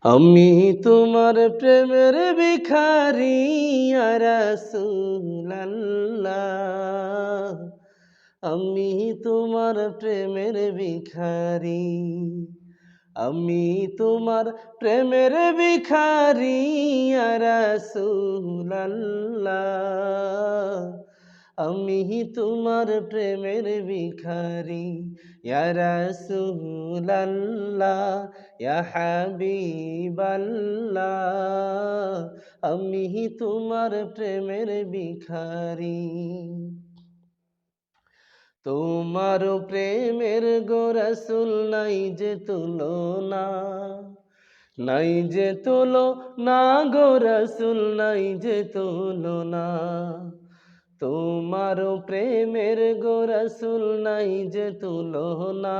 আমি তোমার প্রেমের ভিখারি ইয়া রাসূলুল্লাহ, আমি তোমার প্রেমের ভিখারি, আমি তোমার প্রেমের ভিখারি ইয়া রাসূলুল্লাহ, আমি তোমার প্রেমের ভিখারি ইয়া রাসূলুল্লাহ, ইয়া হাবিবাল্লাহ, আমি তোমার প্রেমের ভিখারি। তোমার প্রেমের গো রাসূল নাই যে তুলনা, নাই যে তুলনা গো রাসূল, নাই যে তুলনা। তোমার প্রেমের গো রাসূল নাই যে তুলনা,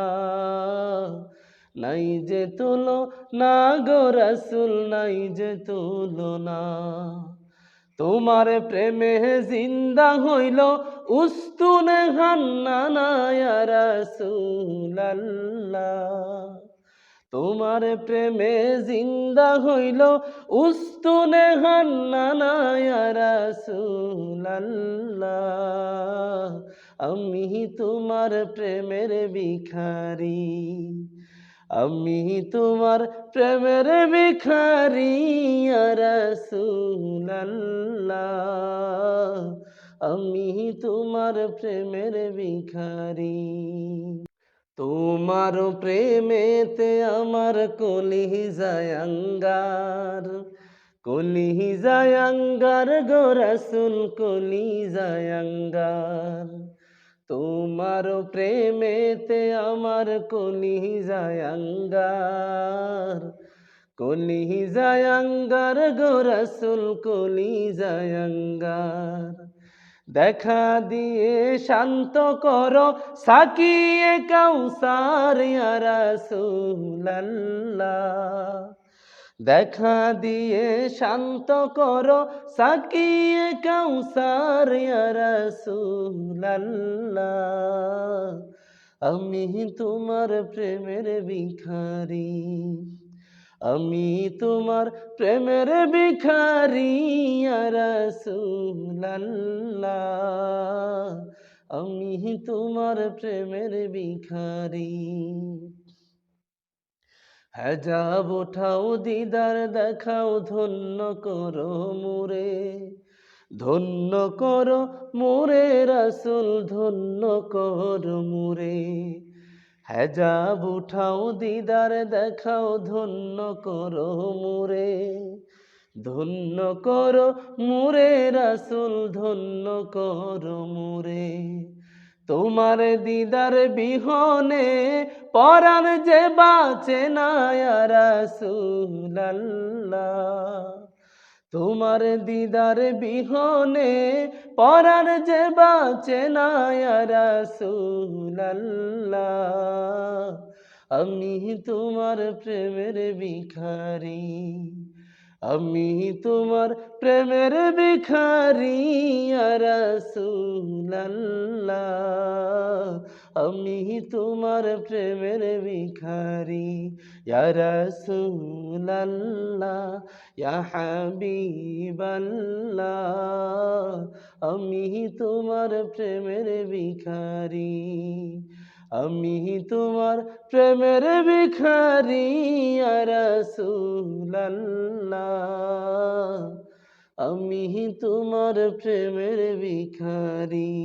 নাই যে তুলনা গো রাসূল, নাই যে তুলনা। তোমার প্রেমে জিন্দা হইল উস্তুনে হান্নানা ইয়া রাসূলুল্লাহ, তোমার প্রেমে জিন্দা হইল উস্তুনে হান্নানা ইয়া রাসূলুল্লাহ, আমি তোমার প্রেমের ভিখারি, আমি তোমার প্রেমের ভিখারি ইয়া রাসূলুল্লাহ, আমি তোমার প্রেমের ভিখারি। তোমার প্রেমেতে আমার কলিজায় আঙ্গার, কলিজায় আঙ্গার গো রাসূল, কলিজায় আঙ্গার। তোমার প্রেমেতে আমার কলিজায় আঙ্গার, কলিজায় আঙ্গার গো রাসূল, কলিজায় আঙ্গার। দেখা দিয়ে শান্ত করো সাকিয়ে কাউসার ইয়া রাসূলুল্লাহ, দেখা দিয়ে শান্ত করো সাকিয়ে কাউসার ইয়া রাসূলুল্লাহ, আমি তোমার প্রেমের ভিখারি, আমি তোমার প্রেমের ভিখারি ইয়া রাসূলুল্লাহ, আমি তোমার প্রেমের ভিখারি। হেজাব ওঠাও দিদার দেখাও, ধন্য করো মোরে, ধন্য করো মোরে রাসূল, ধন্য করো মোরে। হেজাব উঠাও দিদার দেখাও, ধন্য করো মোরে, ধন্য করো মোরে রাসূল, ধন্য করো মোরে। তোমার দিদার বিহনে পরাণ যে বাঁচে না ইয়া রাসূলুল্লাহ, তোমার দিদার বিহনে পরাণ যে বাঁচে না ইয়া রাসূলুল্লাহ, আমি তোমার প্রেমের ভিখারি, আমি তোমার প্রেমের ভিখারি ইয়া রাসূলুল্লাহ, আমি তোমার প্রেমের ভিখারি ইয়া রাসূলুল্লাহ, ইয়া হাবিবাল্লাহ, আমি তোমার প্রেমের ভিখারি, আমি তোমার প্রেমের ভিখারি ইয়া রাসূলুল্লাহ, আমি তোমার প্রেমের ভিখারি।